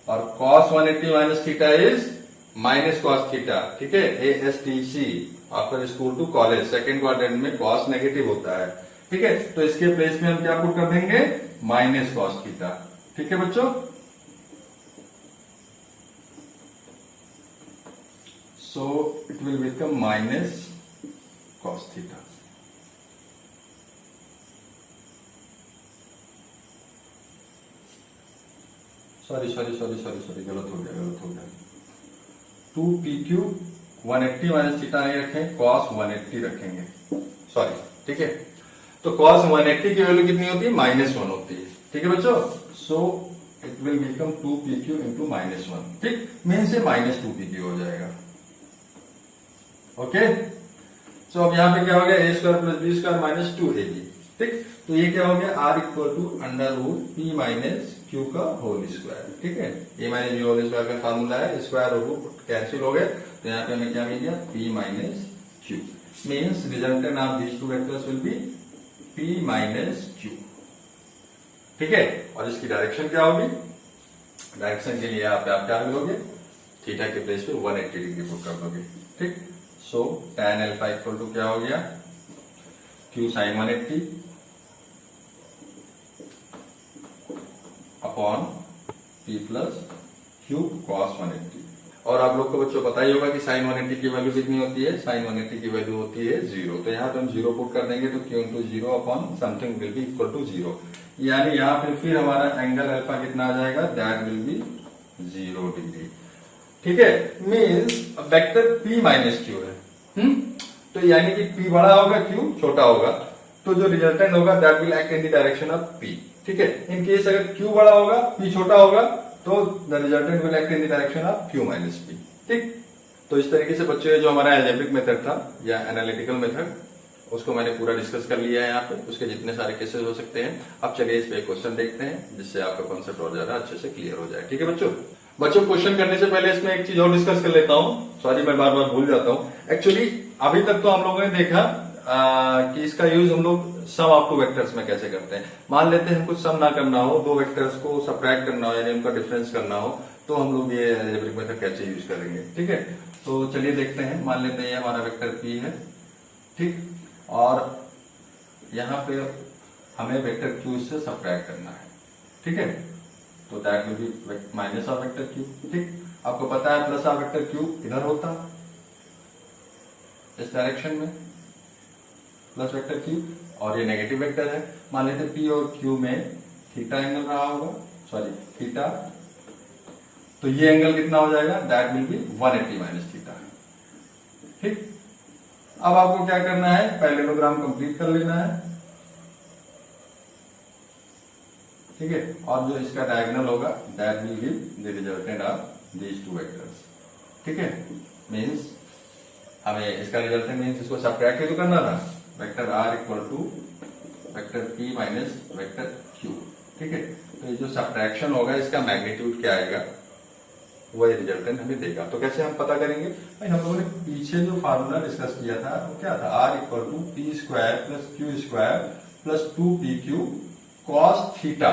और cos 180 minus theta is minus cos theta, ठीक है, ASTC after school to college second quadrant में cos नेगेटिव होता है, ठीक है, तो इसके प्लेस में हम क्या पुट कर देंगे, माइनस cos थीटा, ठीक है बच्चों। So it will become minus cos theta. Sorry गलत हो गया 2PQ 180 माइनस थीटा नहीं रखें, cos 180 रखेंगे, सॉरी, ठीक है, तो cos 180 की वैल्यू कितनी होती है, -1 होती है, ठीक है बच्चों। So it will become 2PQ into -1, ठीक, मीन से -2PQ हो जाएगा, ओके। सो अब यहाँ पे क्या हो गया, a square plus B square minus 2ab, ठीक, तो ये क्या हो गया, R equal to under root P minus Q का होल स्क्वायर, ठीक है, a minus B whole square का फॉर्मूला है, स्क्वायर और रूट कैंसिल हो गए, तो यहाँ पे हमें क्या मिल गया, P minus Q, means resultant of these two vectors will be P minus Q, ठीक है। और इसकी डायरेक्शन क्या होगी, डायरेक्शन के लिए यहाँ पे आप क्या लोगे, थीटा के प्लेस पे 180 डिग्री पुट कर दोगे, ठीक। So tan alpha equal to क्या हो गया, Q sine 180 upon P plus Q cos 180। और आप लोग को बच्चों पता ही होगा कि साइन 180 की वैल्यू कितनी होती है, साइन 180 की वैल्यू होती है 0, तो यहाँ पे हम 0 पुट कर देंगे तो Q into 0 upon something will be equal to 0, यानी यहाँ पे फिर हमारा एंगल अल्फा कितना आ जाएगा, दैट विल बी 0 डिग्री, ठीक है, means vector P minus Q है, तो यानी कि P बड़ा होगा Q छोटा होगा, तो जो रिजल्टेंट होगा that will act in the direction of P, ठीक है। इन केस अगर Q बड़ा होगा P छोटा होगा तो the resultant will act in the direction of Q minus P, ठीक। तो इस तरीके से बच्चों ये जो हमारा एल्जेब्रिक मेथड था या एनालिटिकल मेथड, उसको मैंने पूरा डिस्कस कर लिया है यहाँ पे, उसके जितने सारे केसेस हो सकते हैं। अब चलिए इस पे क्वेश्चन देखते हैं जिससे आपका कॉन्सेप्ट और ज्यादा अच्छे से क्लियर हो जाए, ठीक है बच्चों क्वेश्चन करने से पहले इसमें एक चीज और डिस्कस कर लेता हूँ, सॉरी मैं बार बार भूल जाता हूँ। एक्चुअली अभी तक तो हम लोगों ने देखा कि इसका यूज हम लोग सम ऑफ टू वेक्टर्स में कैसे करते हैं। मान लेते हैं हमको सम ना करना हो, दो वेक्टर्स को सब्ट्रैक्ट करना हो यानी उनका डिफरेंस करना हो, तो हम लोग ये अलजेब्रिक मेथड कैसे यूज करेंगे। ठीक है, तो चलिए देखते हैं। मान लेते हैं ये हमारा वेक्टर p है, ठीक, और यहाँ पे हमें वेक्टर q से सब्ट्रैक्ट करना है। ठीक है, तो that will B minus of vector q। ठीक, आपको पता है प्लस ऑफ वेक्टर q इधर होता इस डायरेक्शन में, प्लस वेक्टर q, और ये नेगेटिव वेक्टर है। मान लेते p और q में थीटा एंगल रहा होगा, सॉरी थीटा, तो ये एंगल कितना हो जाएगा, that will B 180 minus theta. ठीक, अब आपको क्या करना है, पैरेललोग्राम कंप्लीट कर लेना है। ठीक है, और जो इसका डायगोनल होगा that will give the resultant of these two vectors. ठीक है, मींस हमें इसका रिजल्टेंट मींस इसको सब्ट्रैक्ट ही तो करना था, vector r equal to vector p minus vector q। ठीक है, तो ये जो सब्ट्रैक्शन होगा इसका मैग्नीट्यूड क्या आएगा, वही रिजल्टेंट हमें देगा। तो कैसे हम पता करेंगे भाई, हम लोगों ने पीछे जो फार्मूला डिस्कस किया था वो क्या था, r equal to P square plus Q square plus 2pq cos theta.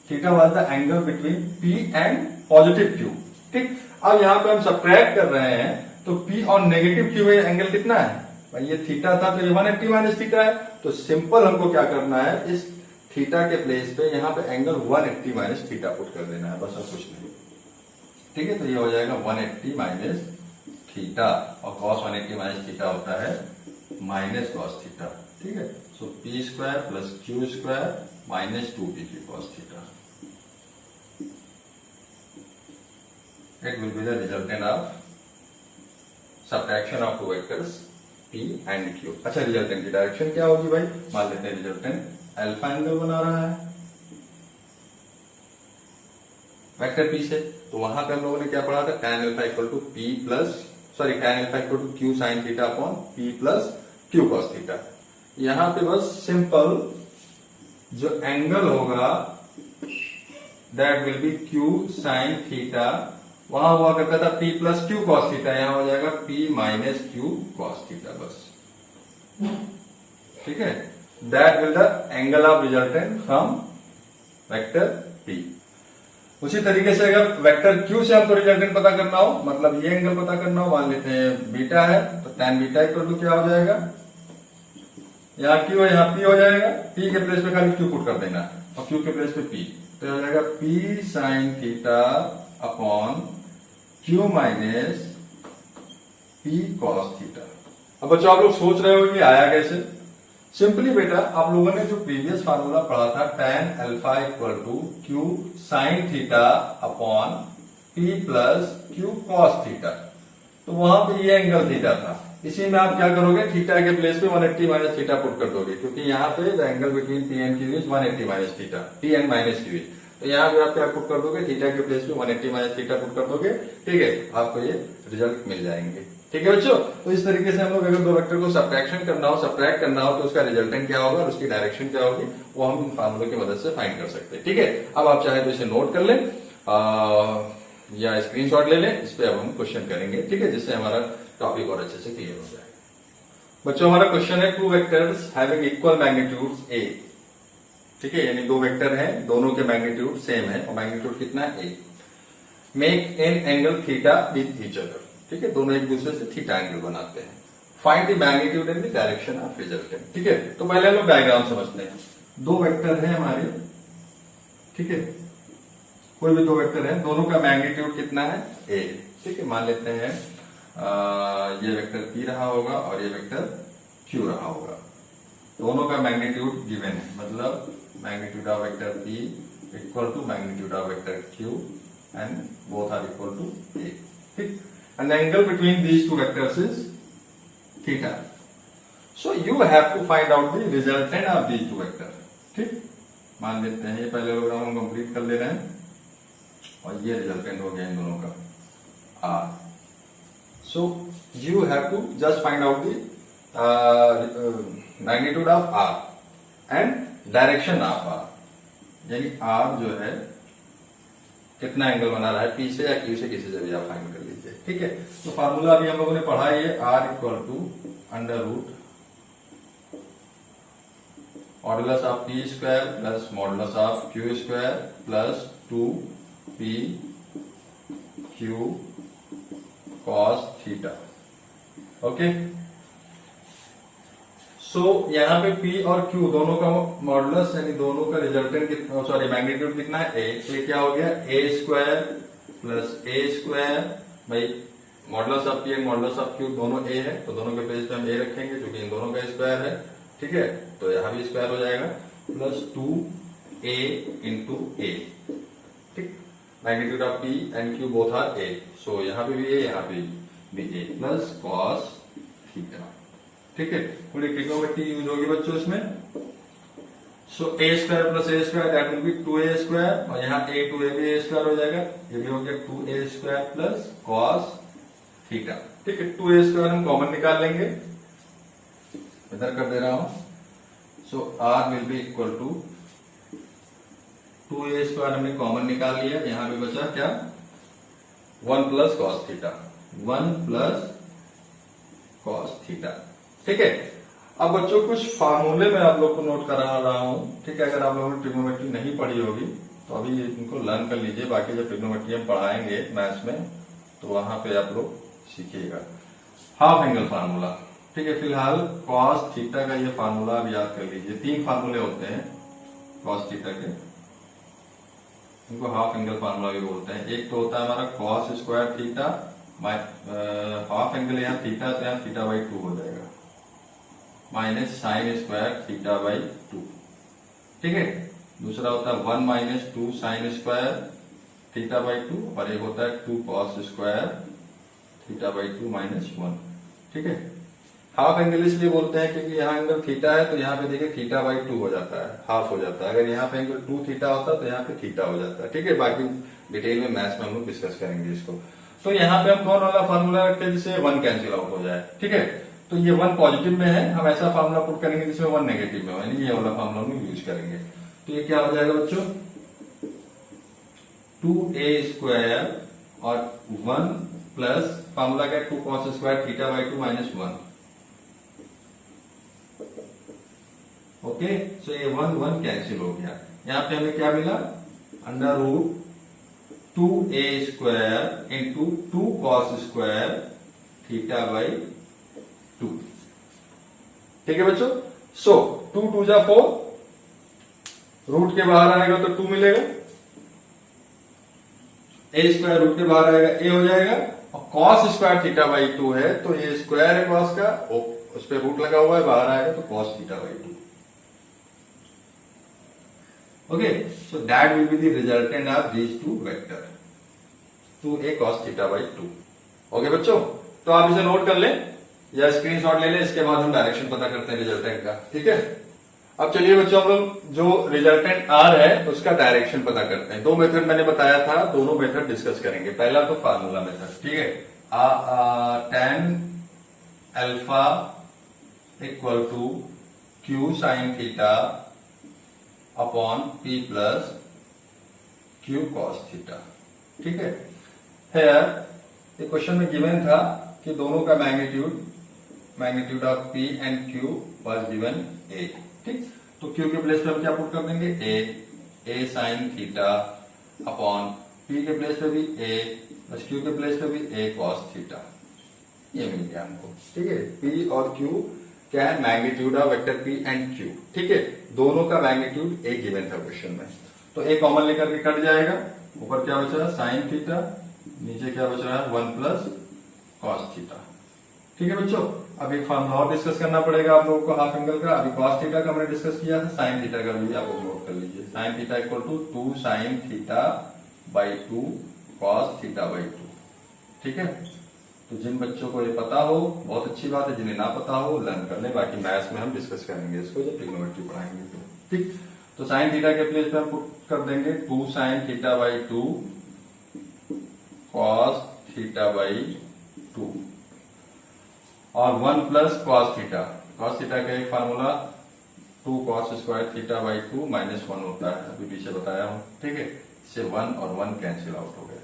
Theta was the angle between p and positive q। ठीक, अब यहाँ पे हम सब्ट्रैक्ट कर रहे हैं, तो p और नेगेटिव q में एंगल कितना है भाई, ये थीटा था तो ये 180 माइनस थीटा है। तो सिंपल हमको क्या करना है, इस थीटा के प्लेस पे यहाँ पे एंगल 180 माइनस थीटा पुट कर देना है, बस और कुछ नहीं। ठीक है, तो ये हो जाएगा 180 माइनस थीटा, और cos 180 माइनस थीटा होता है माइनस cos थीटा। ठीक है, so P square plus Q square minus 2pq cos theta. It will be the resultant of subtraction of two vectors p and q। अच्छा, resultant की direction क्या होगी भाई, मान लेते हैं रिजल्टेंट अल्फा एंगल बना रहा है वेक्टर p से, तो वहां पे हम लोगों ने क्या पढ़ा था, tan alpha equal to p plus sorry tan alpha equal to q sine theta upon p plus q cos theta. यहां पे बस सिंपल जो एंगल होगा that will be q sine theta, वहां हुआ करता था p plus Q cos theta, यहां हो जाएगा p minus Q cos theta बस। ठीक है, that will the angle of resultant from vector p। उसी तरीके से अगर वेक्टर q से हमको रिजल्टेंट पता करना हो, मतलब ये एंगल पता करना हो, मान लेते हैं बीटा है, तो tan बीटा इक्वल टू क्या हो जाएगा, यहाँ q है यहाँ p हो जाएगा, p के प्लेस पे खाली q पुट कर देना और q के प्लेस पे p, तो हो जाएगा p sign theta upon q minus p cos theta. अब बच्चों आप लोग सोच रहे हो कि आया कैसे, सिंपली बेटा आप लोगों ने जो प्रीवियस फार्मूला पढ़ा था tan alpha equal to q sine theta upon p plus q cos theta, तो वहां पे ये एंगल थीटा था, इसी में आप क्या करोगे, थीटा के प्लेस पे 180 माइनस थीटा पुट कर दोगे, क्योंकि यहाँ पे the angle between p and q is 180 minus theta, p and minus q, तो यहाँ पे आप क्या पुट कर दोगे, थीटा के प्लेस पे 180 माइनस थीटा पुट कर दोगे। ठीक है, आपको ये रिजल्ट मिल जाएंगे। ठीक है बच्चों, तो इस तरीके से हम लोग अगर दो वेक्टर को सब्ट्रैक्शन करना हो, सब्ट्रैक्ट करना हो, तो उसका रिजल्टेंट क्या होगा और उसकी डायरेक्शन क्या होगी, वो हम इन फार्मूले की मदद से फाइंड कर सकते हैं। ठीक है, अब आप चाहे तो इसे नोट कर लें या स्क्रीनशॉट ले लें, इस पे अब हम क्वेश्चन करेंगे। ठीक है, जिससे हमारा टॉपिक और अच्छे से क्लियर हो जाए। बच्चों हमारा क्वेश्चन है, two vectors having equal magnitudes a। ठीक है, यानी दो वेक्टर हैं, दोनों के मैग्नीट्यूड सेम है, और मैग्नीट्यूड कितना है a। Make an angle theta with each other. ठीक है, दोनों एक दूसरे से थीटा एंगल बनाते हैं। Find the magnitude and the direction of resultant. ठीक है, तो पहले हम लोग डायग्राम समझते हैं। दो वेक्टर हैं हमारे, ठीक है, कोई भी दो वेक्टर है, दोनों का मैग्नीट्यूड कितना है a। ठीक है, मान लेते हैं ये वेक्टर p रहा होगा और ये वेक्टर q रहा होगा, दोनों का मैग्नीट्यूड गिवन है, मतलब magnitude of vector p equal to magnitude of vector q and both are equal to a। ठीक, and the angle between these two vectors is theta. So you have to find out the resultant of these two vectors. ठीक, मान लेते हैं ये पहले programme हम complete कर ले रहे हैं, और ये रिजल्टेंट हो गया इन दोनों का r. So you have to just find out the magnitude of r and direction of r. यानी r जो है कितना एंगल बना रहा है p से या q से, किसी से भी आप फाइंड कर लीजिए। ठीक है, तो फार्मूला अभी हम लोगों ने पढ़ा है, ये r equal to under root modulus of p square plus modulus of q square plus 2p q cos theta. Okay, so यहाँ पे P और Q दोनों का मॉडुलस यानी दोनों का रिजल्टेंट कितना, सॉरी मैग्नीट्यूड कितना है A, तो ये क्या हो गया A square plus A square भाई modulus of P modulus of Q दोनों A है, तो दोनों के प्लेस पे हम A रखेंगे क्योंकि इन दोनों का स्क्वायर है। ठीक है, तो यहाँ भी स्क्वायर हो जाएगा प्लस 2A इंटू A। ठीक, magnitude of P and Q both are A, so यहाँ पे भी A, यहाँ पे भी A प्लस कॉस थीटा। ठीक है, पूरी ट्रिग्नोमेट्री यूज होगी बच्चों इसमें। So a square plus a square that will be 2a square, और यहाँ a टू a भी a स्क्वायर हो जाएगा, ये भी हो गया 2a square plus cos theta. ठीक है, 2a स्क्वायर हम कॉमन निकाल लेंगे, इधर कर दे रहा हूं। So r will be equal to 2a square हमने कॉमन निकाल लिया, यहां भी बचा क्या 1 plus cos theta, 1 plus cos theta. ठीक है, अब बच्चों कुछ फार्मूले में आप लोग को नोट करा रहा हूं। ठीक है, अगर आप लोगों ने ट्रिग्नोमेट्री नहीं पढ़ी होगी तो अभी इनको लर्न कर लीजिए, बाकी जब ट्रिग्नोमेट्री हम पढ़ाएंगे मैथ्स में तो वहां पे आप लोग सीखिएगा। Half angle formula. ठीक है, फिलहाल कॉस थीटा का ये फार्मूला आप याद कर लीजिए। 3 फार्मूले होते हैं कॉस थीटा के, इनको हाफ एंगल फार्मूला भी बोलते हैं। एक तो होता है हमारा cos square theta, half angle यहाँ थीटा, तो यहाँ थीटा बाई 2 हो जाएगा, minus sine square theta by 2। ठीक है, दूसरा होता है 1 minus 2 sine square theta by 2, और एक होता है 2 cos square theta by 2 minus 1। ठीक है, हाफ एंगल इसलिए बोलते हैं क्योंकि यहाँ एंगल थीटा है, तो यहाँ पे देखिए थीटा बाई 2 हो जाता है, हाफ हो जाता है। अगर यहाँ पे एंगल 2 थीटा होता तो यहाँ पे थीटा हो जाता है। ठीक है, बाकी डिटेल में मैथ्स में हम लोग डिस्कस करेंगे इसको। तो यहाँ पे हम कौन वाला फार्मूला रखते हैं जिससे 1 कैंसिल आउट हो जाए। ठीक है, तो ये 1 पॉजिटिव में है, हम ऐसा फार्मूला पुट करेंगे जिसमें 1 नेगेटिव में हो, यानी ये वाला फार्मूला हम यूज करेंगे। तो ये क्या हो जाएगा बच्चों 2a स्क्वायर और 1 प्लस फार्मूला क्या 2 cos square theta by 2 minus 1। Okay, so ये 1 कैंसिल हो गया। यहाँ पे हमें क्या मिला under root 2a square into 2 cos square theta by 2। ठीक है बच्चों, सो 2 2 जा 4, रूट के बाहर आएगा तो 2 मिलेगा, a स्क्वायर रूट के बाहर आएगा a हो जाएगा, और कॉस स्क्वायर थीटा बाई 2 है तो ये स्क्वायर है कॉस का, उस पर रूट लगा हुआ है, बाहर आएगा तो cos theta by 2। Okay, so that will be the resultant of these 2 vector 2a cos theta by 2। Okay बच्चों, तो आप इसे नोट कर लें या स्क्रीनशॉट ले लें, इसके बाद हम डायरेक्शन पता करते हैं रिजल्टेंट का। ठीक है, अब चलिए बच्चों हम लोग जो रिजल्टेंट आर है उसका डायरेक्शन पता करते हैं। 2 मेथड मैंने बताया था, दोनों मेथड डिस्कस करेंगे। पहला तो फार्मूला मेथड। ठीक है, tan alpha equal to Q sine theta upon P plus Q cos theta. ठीक है, एक क्वेश्चन में गिवन था कि दोनों का magnitude of p and q was given a. ठीक, तो क्यू के प्लेस पे हम क्या पुट कर देंगे ए साइन थीटा अपॉन पी के प्लेस पे भी ए प्लस क्यू के प्लेस पे भी ए कॉस थीटा, ये मिल गया हमको। ठीक है, पी और क्यू क्या है magnitude of vector P and Q. ठीक है, दोनों का मैग्नीट्यूड ए गिवन था क्वेश्चन में, तो ए कॉमन लेकर के कट जाएगा, ऊपर क्या बच रहा है साइन थीटा, नीचे क्या बच रहा है 1 प्लस कॉस थीटा। ठीक है बच्चों, अब एक फॉर्मूला और डिस्कस करना पड़ेगा आप लोगों को हाफ एंगल का। अभी कॉस थीटा का हमने डिस्कस किया था, साइन थीटा का भी आप लोग नोट कर लीजिए। Sine theta equal to 2 sine theta by 2 cos theta by 2। ठीक है, तो जिन बच्चों को ये पता हो बहुत अच्छी बात है, जिन्हें ना पता हो लर्न कर ले, बाकी मैथ्स में हम डिस्कस करेंगे इसको जब ट्रिग्नोमेट्री पढ़ाएंगे तो। ठीक, तो साइन थीटा के प्लेस पे हम पुट कर देंगे 2 sine theta by 2 cos theta by 2 और 1 plus cos theta. Cos theta का एक formula 2 cos square theta by 2 minus 1 होता है, अभी पीछे बताया हूं। ठीक है, इससे 1 और 1 कैंसिल आउट हो गए।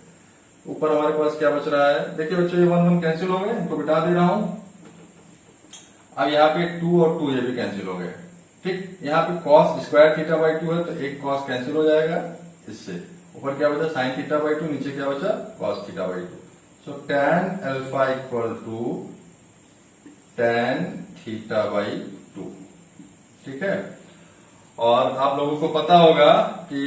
ऊपर हमारे पास क्या बच रहा है, देखिए बच्चों ये 1 1 कैंसिल हो गए, इनको बिठा दे रहा हूं। अब यहाँ पे 2 और 2 ये भी कैंसिल हो गए। ठीक, यहाँ पे कॉस स्क्वायर थीटा बाई 2 है तो एक कॉस कैंसिल हो जाएगा इससे, ऊपर क्या बचा साइन थीटा बाई टू, नीचे क्या बचा cos theta by two. So tan alpha equal to tan theta by two. ठीक है, और आप लोगों को पता होगा कि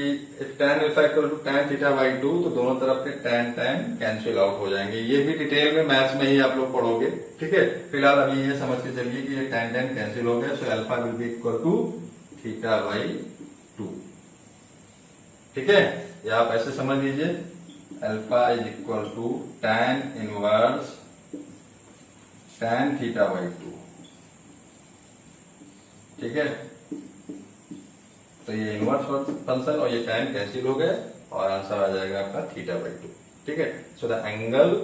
tan alpha equal to tan theta by two, तो दोनों तरफ के tan कैंसिल आउट हो जाएंगे। ये भी डिटेल में मैथ्स में ही आप लोग पढ़ोगे। ठीक है, फिलहाल अभी ये समझ के चलिए कि ये tan कैंसिल हो गया, so alpha will be equal to theta by two. ठीक है, या आप ऐसे समझ लीजिए alpha is equal to tan inverse tan theta by two. ठीक है, तो ये इनवर्स फंक्शन और ये tan कैंसिल हो गए और आंसर आ जाएगा आपका थीटा बाई टू। ठीक है, so the angle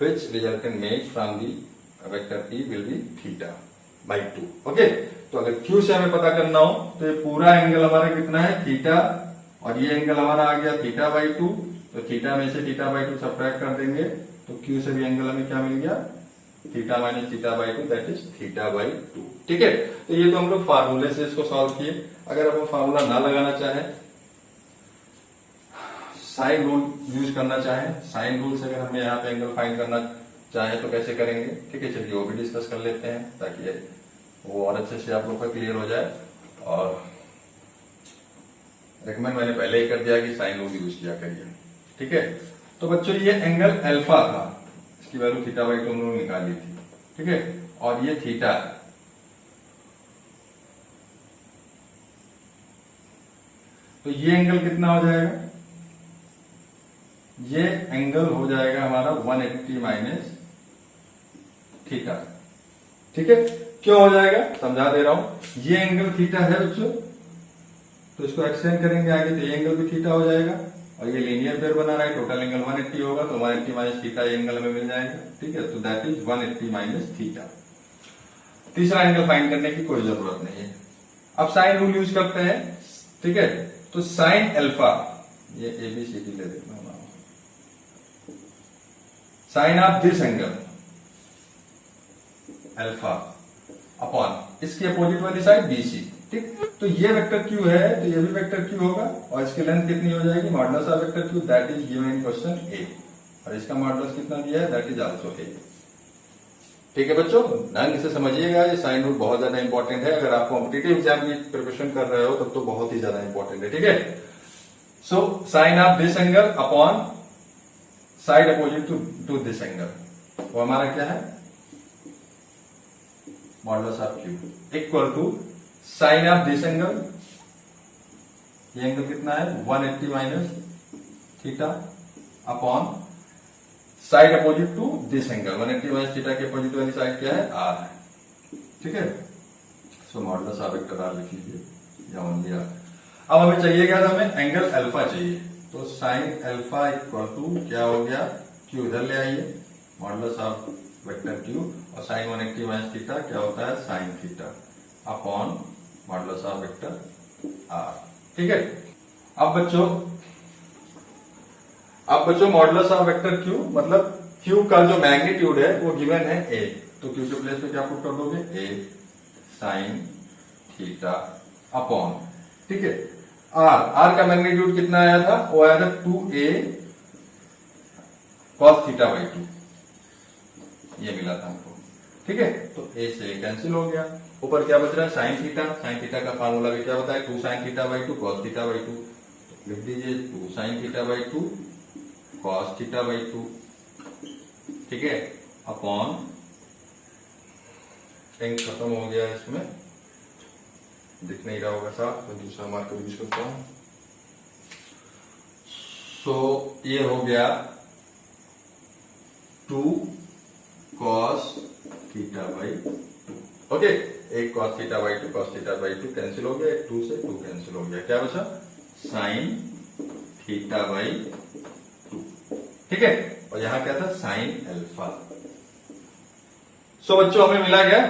which resultant made from the vector p will be theta by to. Okay, तो अगर q से हमें पता करना हो तो ये पूरा एंगल हमारा कितना है थीटा, और ये एंगल हमारा आ गया थीटा बाई टू, तो थीटा में से थीटा बाई टू सब्ट्रैक्ट कर देंगे तो q से भी एंगल हमें क्या मिल गया theta minus theta by to, that is theta by two. ठीक है, तो ये तो हम लोग फार्मूले से इसको सॉल्व किए। अगर हम फार्मूला ना लगाना चाहे, साइन रूल यूज करना चाहे, साइन रूल से अगर हमें यहाँ पे एंगल फाइंड करना चाहे तो कैसे करेंगे। ठीक है, चलिए वो भी डिस्कस कर लेते हैं ताकि वो और अच्छे से आप लोग का क्लियर हो जाए। और रेकमेंड मैंने पहले ही कर दिया कि साइन रूल यूज किया करिए। ठीक है, तो बच्चों ये एंगल अल्फा था, इसकी वैल्यू थीटा बाई टू हम लोग निकाली थी। ठीक है, और ये थीटा है, तो ये एंगल कितना हो जाएगा, ये एंगल हो जाएगा हमारा 180 माइनस थीटा। ठीक है, क्यों हो जाएगा समझा दे रहा हूं। ये एंगल थीटा है बच्चों, तो इसको एक्सटेंड करेंगे आगे तो ये एंगल भी थीटा हो जाएगा, और ये लीनियर पेयर बना रहा है, टोटल एंगल 180 होगा, तो 180 माइनस थीटा ये एंगल हमें मिल जाएगा। ठीक है, तो दैट इज 180 माइनस थीटा। तीसरा एंगल फाइंड करने की कोई जरूरत नहीं है, अब साइन रूल यूज करते हैं। ठीक है, तो साइन अल्फा, ये ABCD ले देखना, sine of this angle alpha upon इसकी अपोजिट वाली साइड BC। ठीक, तो ये वेक्टर Q है तो ये भी वेक्टर Q होगा, और इसकी लेंथ कितनी हो जाएगी modulus of vector Q, that is given in question A, और इसका मॉडुलस कितना दिया है दैट इज आल्सो A। ठीक है बच्चों, ढंग से समझिएगा, ये साइन रूल बहुत ज्यादा इंपॉर्टेंट है। अगर आप कॉम्पिटिटिव एग्जाम की प्रिपरेशन कर रहे हो तब तो बहुत ही ज्यादा इंपॉर्टेंट है। ठीक है, so sine of this angle upon side opposite to this angle, वो हमारा क्या है modulus of Q equal to sine of this angle, ये एंगल कितना है 180 minus theta upon side opposite to this angle, 180 minus theta के opposite वाली side क्या है R है। ठीक है, so modulus of vector R लिख लीजिए या ओनली R। अब हमें चाहिए क्या था, हमें एंगल अल्फा चाहिए, तो साइन अल्फा इक्वल टू क्या हो गया Q इधर ले आइए, मॉडुलस ऑफ वेक्टर Q, और साइन 180 माइनस थीटा क्या होता है sign theta upon modulus of vector R। ठीक है, अब बच्चों मॉडुलस ऑफ वेक्टर Q मतलब Q का जो मैग्नीट्यूड है वो गिवन है A, तो Q के प्लेस पे क्या पुट कर दोगे A साइन थीटा अपॉन, ठीक है, R का मैग्नीट्यूड कितना आया था, वो आया था 2A cos थीटा बाई 2, ये मिला था हमको। ठीक है, तो A से कैंसिल हो गया, ऊपर क्या बच रहा है साइन थीटा का फार्मूला भी क्या होता है 2 sine theta by 2 cos theta by 2, लिख दीजिए 2 sine theta by 2 cos theta by 2। ठीक है, अपॉन एंग खत्म हो गया, इसमें दिख नहीं रहा होगा साहब, तो दूसरा मार्कर यूज करता हूं। सो ये हो गया 2 cos थीटा बाई 2। ओके, एक cos theta by 2 cos theta by 2 cancel हो गया, एक 2 से 2 कैंसिल हो गया, क्या बचा साइन थीटा बाई 2। ठीक है, और यहां क्या था साइन अल्फा। सो बच्चों हमें मिला क्या,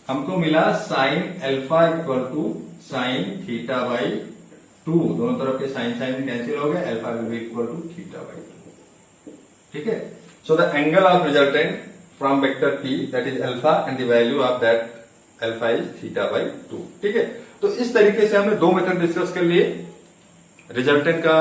हमको मिला sine alpha equal to sine theta by 2, दोनों तरफ के साइन कैंसिल हो गए, alpha will be equal to theta by 2। ठीक है, so the angle of resultant from vector P that is alpha and the value of that alpha is theta by 2। ठीक है, तो इस तरीके से हमने दो मेथड डिस्कस कर लिए, रिजल्टेंट का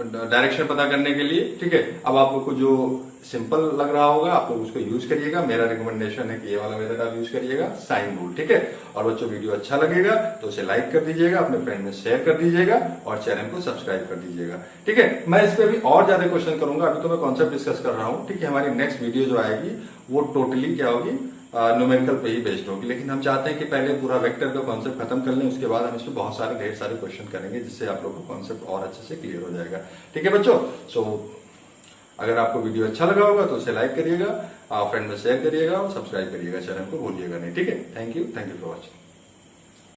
डायरेक्शन पता करने के लिए, ठीक है। अब आपको जो सिंपल लग रहा होगा आपको उसको यूज करिएगा। मेरा रिकमेंडेशन है कि ये वाला मेथड आप यूज करिएगा, साइन रूल, ठीक है। और बच्चों वीडियो अच्छा लगेगा तो उसे लाइक कर दीजिएगा, अपने फ्रेंड में शेयर कर दीजिएगा और चैनल को सब्सक्राइब कर दीजिएगा, ठीक है। मैं इस पे भी और ज्यादा क्वेश्चन करूंगा, अभी तो मैं कॉन्सेप्ट डिस्कस कर रहा हूँ, ठीक है। हमारी नेक्स्ट वीडियो जो आएगी वो टोटली क्या होगी, न्यूमेरिकल पे ही बेस्ड होगी। लेकिन हम चाहते हैं कि पहले पूरा वेक्टर का कॉन्सेप्ट खत्म कर लें, उसके बाद हम इसमें बहुत सारे ढेर सारे क्वेश्चन करेंगे, जिससे आप लोग को कॉन्सेप्ट और अच्छे से क्लियर हो जाएगा, ठीक है बच्चों। सो अगर आपको वीडियो अच्छा लगा होगा तो उसे लाइक करिएगा, फ्रेंड में शेयर करिएगा और सब्सक्राइब करिएगा, चैनल को भूलिएगा नहीं, ठीक है। Thank you for watching.